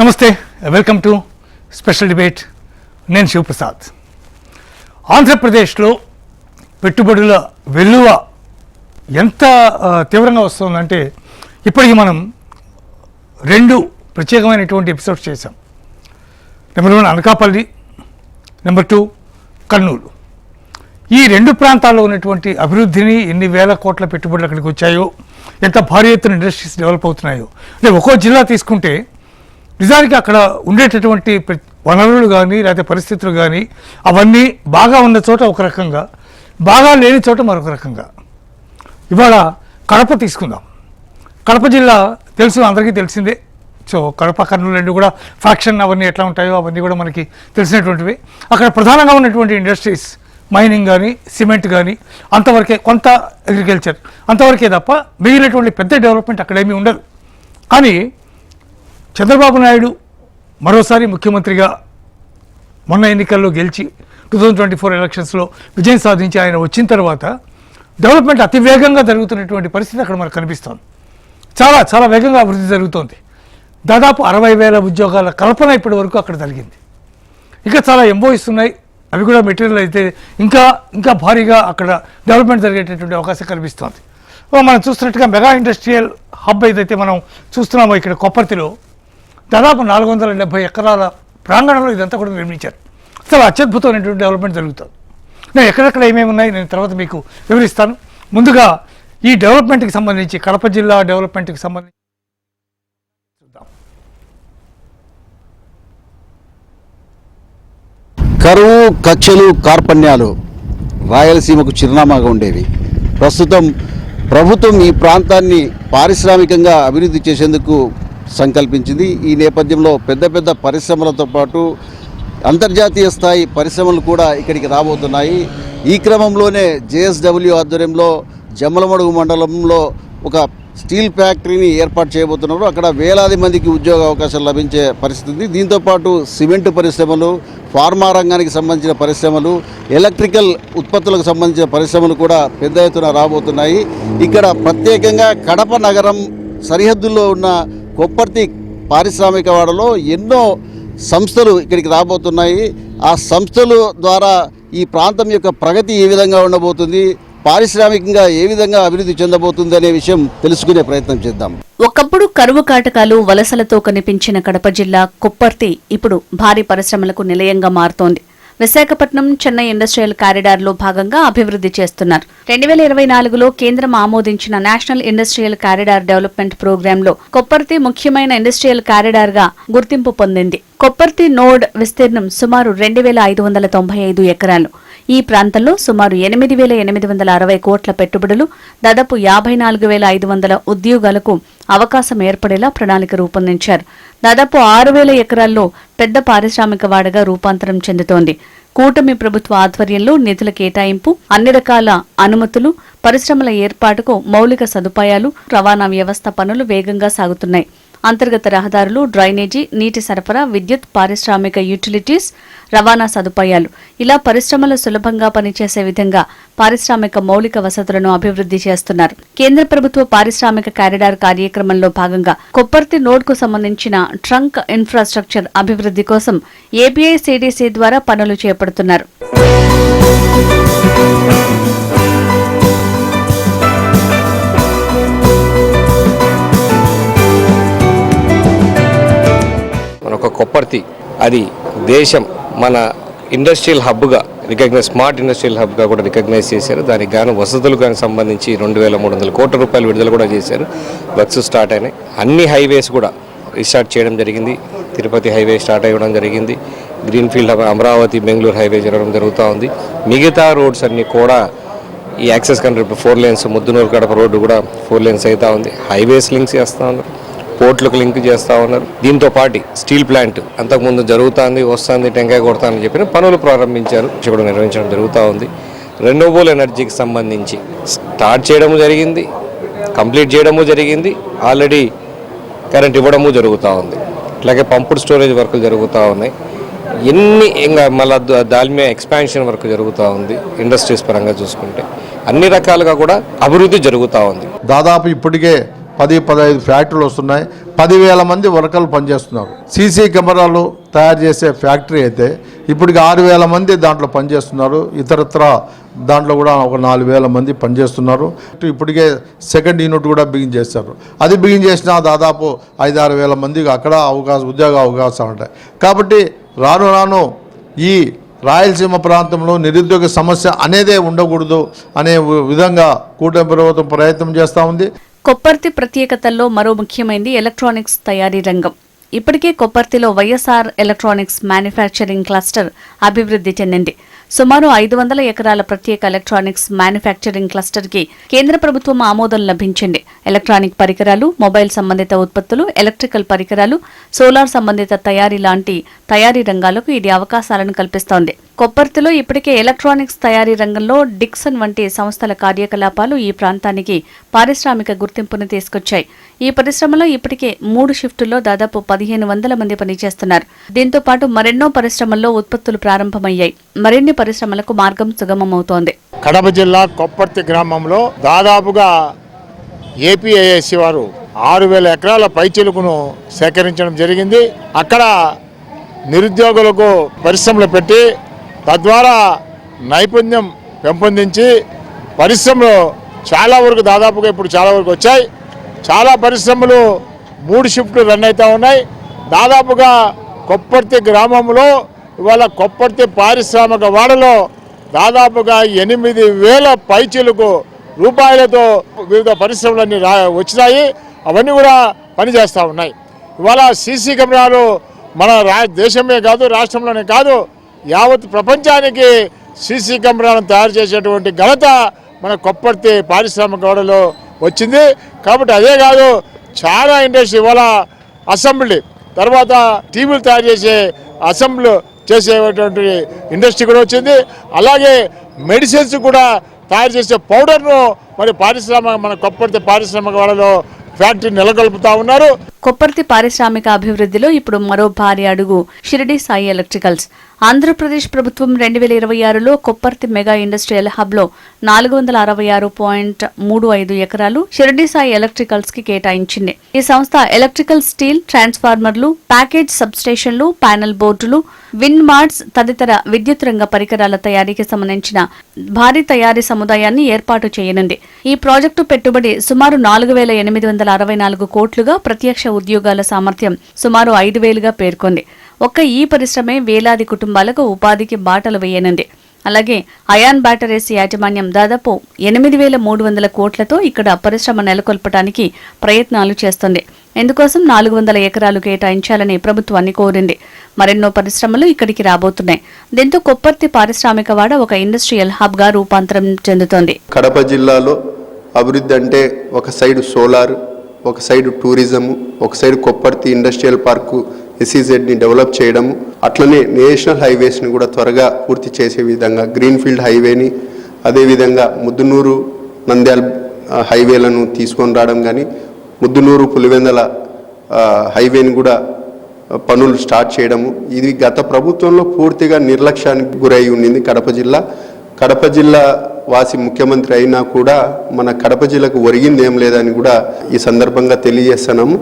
నమస్తే, welcome to special debate. నేను శివప్రసాద్. ఆంధ్రప్రదేశ్లో పెట్టుబడుల వెల్లువ ఎంత తీవ్రంగా వస్తుందంటే ఇప్పటికి మనం రెండు ప్రత్యేకమైనటువంటి ఎపిసోడ్స్ చేసాం. Number 1 Anakapalli, number 2 Kurnool. ఈ రెండు ప్రాంతాల్లో ఉన్నటువంటి అభివృద్ధిని, ఎన్ని వేల కోట్ల పెట్టుబడులు అక్కడికి వచ్చాయో, ఎంత భారీ ఎత్తున ఇండస్ట్రీస్ డెవలప్ అవుతున్నాయో, అంటే ఒక్కో జిల్లా తీసుకుంటే నిజానికి అక్కడ ఉండేటటువంటి వనరులు కానీ లేకపోతే పరిస్థితులు కానీ అవన్నీ బాగా ఉన్న చోట ఒక రకంగా, బాగా లేని చోట మరొక రకంగా. ఇవాళ కడప తీసుకుందాం. కడప జిల్లా తెలుసు, అందరికీ తెలిసిందే. సో కడప, కర్నూలు రెండు కూడా ఫ్యాక్షన్ అవన్నీ ఎట్లా ఉంటాయో అవన్నీ కూడా మనకి తెలిసినటువంటివి. అక్కడ ప్రధానంగా ఉన్నటువంటి ఇండస్ట్రీస్ మైనింగ్ కానీ, సిమెంట్ కానీ, అంతవరకే, కొంత అగ్రికల్చర్ అంతవరకే తప్ప మిగిలినటువంటి పెద్ద డెవలప్మెంట్ అక్కడేమీ ఉండదు. కానీ చంద్రబాబు నాయుడు మరోసారి ముఖ్యమంత్రిగా మొన్న ఎన్నికల్లో గెలిచి 2024 ఎలక్షన్స్లో విజయం సాధించి ఆయన వచ్చిన తర్వాత డెవలప్మెంట్ అతి వేగంగా జరుగుతున్నటువంటి పరిస్థితి అక్కడ మనకు కనిపిస్తోంది. చాలా చాలా వేగంగా అభివృద్ధి జరుగుతోంది. దాదాపు 60,000 ఉద్యోగాల కల్పన ఇప్పటి వరకు అక్కడ జరిగింది. ఇంకా చాలా ఎంబోయిస్ ఉన్నాయి, అవి కూడా మెటీరియల్ అయితే ఇంకా ఇంకా భారీగా అక్కడ డెవలప్మెంట్ జరిగేటటువంటి అవకాశం కనిపిస్తోంది. మనం చూస్తున్నట్టుగా మెగా ఇండస్ట్రియల్ హబ్ ఏదైతే మనం చూస్తున్నామో ఇక్కడ కొప్పర్తిలో దాదాపు 470 ఎకరాల ప్రాంగణంలో ఇదంతా కూడా నిర్మించారు. అసలు అత్యద్భుతమైనటువంటి డెవలప్మెంట్ జరుగుతుంది. నేను ఎక్కడెక్కడ ఏమేమి ఉన్నాయి నేను తర్వాత మీకు వివరిస్తాను. ముందుగా ఈ డెవలప్మెంట్కి సంబంధించి, కడప జిల్లా డెవలప్మెంట్కి సంబంధించి చూద్దాం. కరువు, కక్షలు, కార్పణ్యాలు రాయలసీమకు చిరునామాగా ఉండేవి. ప్రస్తుతం ప్రభుత్వం ఈ ప్రాంతాన్ని పారిశ్రామికంగా అభివృద్ధి చేసేందుకు సంకల్పించింది. ఈ నేపథ్యంలో పెద్ద పెద్ద పరిశ్రమలతో పాటు అంతర్జాతీయ స్థాయి పరిశ్రమలు కూడా ఇక్కడికి రాబోతున్నాయి. ఈ క్రమంలోనే జేఎస్డబ్ల్యూ ఆధ్వర్యంలో జమ్మలమడుగు మండలంలో ఒక స్టీల్ ఫ్యాక్టరీని ఏర్పాటు చేయబోతున్నారు. అక్కడ వేలాది మందికి ఉద్యోగ అవకాశాలు లభించే పరిస్థితి ఉంది. దీంతోపాటు సిమెంటు పరిశ్రమలు, ఫార్మా రంగానికి సంబంధించిన పరిశ్రమలు, ఎలక్ట్రికల్ ఉత్పత్తులకు సంబంధించిన పరిశ్రమలు కూడా పెద్ద ఎత్తున రాబోతున్నాయి. ఇక్కడ ప్రత్యేకంగా కడప నగరం సరిహద్దుల్లో ఉన్న కొప్పర్తి పారిశ్రామిక వాడలో ఎన్నో సంస్థలు ఇక్కడికి రాబోతున్నాయి. ఆ సంస్థల ద్వారా ఈ ప్రాంతం యొక్క ప్రగతి ఏ విధంగా ఉండబోతుంది, పారిశ్రామికంగా ఏ విధంగా అభివృద్ధి చెందబోతుంది అనే విషయం తెలుసుకునే ప్రయత్నం చేద్దాం. ఒకప్పుడు కరువు కాటకాలు, వలసలతో కనిపించిన కడప జిల్లా కొప్పర్తి ఇప్పుడు భారీ పరిశ్రమలకు నిలయంగా మారుతోంది. విశాఖపట్నం చెన్నై ఇండస్ట్రియల్ కారిడార్లో భాగంగా అభివృద్ధి చేస్తున్నారు. 2024లో కేంద్రం ఆమోదించిన నేషనల్ ఇండస్ట్రియల్ కారిడార్ డెవలప్మెంట్ ప్రోగ్రాంలో కొప్పర్తి ముఖ్యమైన ఇండస్ట్రియల్ కారిడార్ గా గుర్తింపు పొందింది. కొప్పర్తి నోడ్ విస్తీర్ణం సుమారు 2,595 ఎకరాలు. ఈ ప్రాంతంలో సుమారు 8,860 కోట్ల పెట్టుబడులు, దాదాపు 54,500 ఉద్యోగాలకు అవకాశం ఏర్పడేలా ప్రణాళిక రూపొందించారు. దాదాపు 6,000 ఎకరాల్లో పెద్ద పారిశ్రామిక వాడగా రూపాంతరం చెందుతోంది. కూటమి ప్రభుత్వ ఆధ్వర్యంలో నిధుల కేటాయింపు, అన్ని రకాల అనుమతులు, పరిశ్రమల ఏర్పాటుకు మౌలిక సదుపాయాలు, రవాణా వ్యవస్థ పనులు వేగంగా సాగుతున్నాయి. అంతర్గత రహదారులు, డ్రైనేజీ, నీటి సరఫరా, విద్యుత్, పారిశ్రామిక యూటిలిటీస్, రవాణా సదుపాయాలు, ఇలా పరిశ్రమలు సులభంగా పనిచేసే విధంగా పారిశ్రామిక మౌలిక వసతులను అభివృద్ధి చేస్తున్నారు. కేంద్ర ప్రభుత్వ పారిశ్రామిక కారిడార్ కార్యక్రమంలో భాగంగా కొప్పర్తి నోడ్కు సంబంధించిన ట్రంక్ ఇన్ఫ్రాస్ట్రక్చర్ అభివృద్ధి కోసం ఏపీఐసీడీసీ ద్వారా పనులు చేపడుతున్నారు. ఒక కొప్పర్తి అది దేశం మన ఇండస్ట్రియల్ హబ్గా స్మార్ట్ ఇండస్ట్రియల్ హబ్గా కూడా రికగ్నైజ్ చేశారు. దానికి గాను వసతులకు కానీ సంబంధించి 2,300 కోట్ల రూపాయలు విడుదల కూడా చేశారు. వర్క్స్ స్టార్ట్ అయినాయి. అన్ని హైవేస్ కూడా రీస్టార్ట్ చేయడం జరిగింది. తిరుపతి హైవే స్టార్ట్ అవ్వడం జరిగింది. గ్రీన్ఫీల్డ్ అమరావతి బెంగళూరు హైవే జరగడం జరుగుతూ ఉంది. మిగతా రోడ్స్ అన్నీ కూడా ఈ access country 4 lanes, Muddanur Kadapa road కూడా 4 లేన్స్ అవుతూ ఉంది. హైవేస్ లింక్స్ చేస్తూ ఉన్నారు, పోర్ట్లకు లింక్ చేస్తూ ఉన్నారు. దీంతో పాటు స్టీల్ ప్లాంట్ అంతకుముందు జరుగుతుంది, వస్తుంది, టెంకాయ కొడతానని చెప్పిన పనులు ప్రారంభించారు, కూడా నిర్వహించడం జరుగుతూ ఉంది. రెన్యూవబుల్ ఎనర్జీకి సంబంధించి స్టార్ట్ చేయడము జరిగింది, కంప్లీట్ చేయడము జరిగింది, ఆల్రెడీ కరెంట్ ఇవ్వడము జరుగుతూ ఉంది. అట్లాగే పంపుడ్ స్టోరేజ్ వర్కులు జరుగుతూ ఉన్నాయి. ఎన్ని ఇంకా మళ్ళీ దాల్మియా ఎక్స్పాన్షన్ వర్క్ జరుగుతూ ఉంది. ఇండస్ట్రీస్ పరంగా చూసుకుంటే అన్ని రకాలుగా కూడా అభివృద్ధి జరుగుతూ ఉంది. దాదాపు ఇప్పటికే 10-15 ఫ్యాక్టరీలు వస్తున్నాయి. 10,000 మంది వర్కర్లు పనిచేస్తున్నారు. సీసీ కెమెరాలు తయారు చేసే ఫ్యాక్టరీ అయితే ఇప్పటికి 6,000 మంది దాంట్లో పనిచేస్తున్నారు. ఇతరత్ర దాంట్లో కూడా ఒక 4,000 మంది పనిచేస్తున్నారు. ఇప్పటికే సెకండ్ యూనిట్ కూడా బిగిన్ చేస్తారు. అది బిగిన్ చేసినా దాదాపు 5-6 వేల మందికి అక్కడ ఉద్యోగ అవకాశాలు ఉంటాయి. కాబట్టి రాను ఈ రాయలసీమ ప్రాంతంలో నిరుద్యోగ సమస్య అనేదే ఉండకూడదు అనే విధంగా కూటమి ప్రభుత్వం ప్రయత్నం చేస్తూ ఉంది. కొప్పర్తి ప్రత్యేకతల్లో మరో ముఖ్యమైనది ఎలక్ట్రానిక్స్ తయారీ రంగం. ఇప్పటికే కొప్పర్తిలో వైఎస్ఆర్ ఎలక్ట్రానిక్స్ మ్యానుఫ్యాక్చరింగ్ క్లస్టర్ అభివృద్ధి చెందింది. సుమారు 500 ఎకరాల ప్రత్యేక ఎలక్ట్రానిక్స్ మ్యానుఫ్యాక్చరింగ్ క్లస్టర్కి కేంద్ర ప్రభుత్వం ఆమోదం లభించింది. ఎలక్ట్రానిక్ పరికరాలు, మొబైల్ సంబంధిత ఉత్పత్తులు, ఎలక్ట్రికల్ పరికరాలు, సోలార్ సంబంధిత తయారీ లాంటి తయారీ రంగాలకు ఇది అవకాశాలను కల్పిస్తోంది. కొప్పర్తిలో ఇప్పటికే ఎలక్ట్రానిక్స్ తయారీ రంగంలో డిక్సన్ వంటి సంస్థల కార్యకలాపాలు ఈ ప్రాంతానికి పారిశ్రామిక గుర్తింపును తీసుకొచ్చాయి. ఈ పరిశ్రమలో ఇప్పటికే 3 షిఫ్టుల్లో దాదాపు 1,500 మంది పనిచేస్తున్నారు. దీంతో పాటు మరెన్నో పరిశ్రమల్లో ఉత్పత్తులు ప్రారంభమయ్యాయి. మరిన్ని పరిశ్రమలకు మార్గం సుగమమవుతోంది. కడప జిల్లా కొప్పర్తి గ్రామంలో దాదాపుగా ఏపీఐఐసి వారు 6,000 ఎకరాల పైచిలుకును సేకరించడం జరిగింది. అక్కడ నిరుద్యోగులకు పరిశ్రమలు పెట్టి తద్వారా నైపుణ్యం పెంపొందించి పరిశ్రమలు చాలా వరకు దాదాపుగా ఇప్పుడు చాలా వరకు వచ్చాయి. చాలా పరిశ్రమలు 3 షిఫ్ట్లు రన్ అవుతూ ఉన్నాయి. దాదాపుగా కొప్పర్తి గ్రామంలో ఇవాళ కొప్పర్తి పారిశ్రామిక వాడలో దాదాపుగా 8,000 పైచిలకు రూపాయలతో వివిధ పరిశ్రమలన్నీ వచ్చినాయి. అవన్నీ కూడా పనిచేస్తూ ఉన్నాయి. ఇవాళ సీసీ కెమెరాలు మన దేశమే కాదు, రాష్ట్రంలోనే కాదు, యావత్ ప్రపంచానికి సీసీ కెమెరాలను తయారు చేసేటువంటి ఘనత మన కొప్పర్తి పారిశ్రామిక వాడలో వచ్చింది. కాబట్టి అదే కాదు, చాలా ఇండస్ట్రీ ఇవాళ అసెంబ్లీ తర్వాత టీవీలు తయారు చేసే అసెంబ్లీ చేసేటువంటి ఇండస్ట్రీ కూడా వచ్చింది. అలాగే మెడిసిన్స్ కూడా తయారు చేసే పౌడర్ను మరి మన కొప్పర్తి పారిశ్రామిక వాడలో ఫ్యాక్టరీ నెలకొల్పుతా ఉన్నారు. కొప్పర్తి పారిశ్రామిక అభివృద్ధిలో ఇప్పుడు మరో భారీ అడుగు షిరిడి సాయి ఎలక్ట్రికల్స్. ఆంధ్రప్రదేశ్ ప్రభుత్వం 2026లో కొప్పర్తి మెగా ఇండస్ట్రియల్ హబ్లో 466.35 ఎకరాలు షిరిడి సాయి ఎలక్ట్రికల్స్ కి కేటాయించింది. ఈ సంస్థ ఎలక్ట్రికల్ స్టీల్, ట్రాన్స్ఫార్మర్లు, ప్యాకేజ్ సబ్స్టేషన్లు, ప్యానెల్ బోర్డులు, విండ్ మార్ట్స్ తదితర విద్యుత్ రంగ పరికరాల తయారీకి సంబంధించిన భారీ తయారీ సముదాయాన్ని ఏర్పాటు చేయనుంది. ఈ ప్రాజెక్టు పెట్టుబడి సుమారు 4,864 కోట్లుగా, ప్రత్యక్ష ఉద్యోగాల సామర్థ్యం సుమారు 5,000గా పేర్కొంది. ఒక్క ఈ పరిశ్రమే వేలాది కుటుంబాలకు ఉపాధికి బాటలు వేయనుంది. అలాగే అయాన్ బ్యాటరీస్ యాజమాన్యం దాదాపు 8,300 కోట్లతో ఇక్కడ పరిశ్రమ నెలకొల్పడానికి ప్రయత్నాలు చేస్తుంది. ఇందుకోసం 400 ఎకరాలు కేటాయించాలని ప్రభుత్వాన్ని కోరింది. మరెన్నో పరిశ్రమలు ఇక్కడికి రాబోతున్నాయి. దీంతో కొప్పర్తి పారిశ్రామిక వాడ ఒక ఇండస్ట్రియల్ హబ్ గా రూపాంతరం చెందుతోంది. కడప జిల్లాలో అభివృద్ధి అంటే ఒక సైడ్ సోలార్, ఒక సైడ్ టూరిజం, ఒక సైడ్ కొప్పర్తి ఇండస్ట్రియల్ పార్కు ఎస్ఈజెడ్ని డెవలప్ చేయడము, అట్లనే నేషనల్ హైవేస్ని కూడా త్వరగా పూర్తి చేసే విధంగా గ్రీన్ఫీల్డ్ హైవేని, అదేవిధంగా ముద్దునూరు నంద్యాల హైవేలను తీసుకొని రావడం కానీ, ముద్దునూరు పులివెందల హైవేని కూడా పనులు స్టార్ట్ చేయడము. ఇది గత ప్రభుత్వంలో పూర్తిగా నిర్లక్ష్యానికి గురై ఉండింది కడప జిల్లా వాసి ముఖ్యమంత్రి అయినా కూడా మన కడప జిల్లాకు ఒరిగింది ఏం లేదని కూడా ఈ సందర్భంగా తెలియజేస్తున్నాము.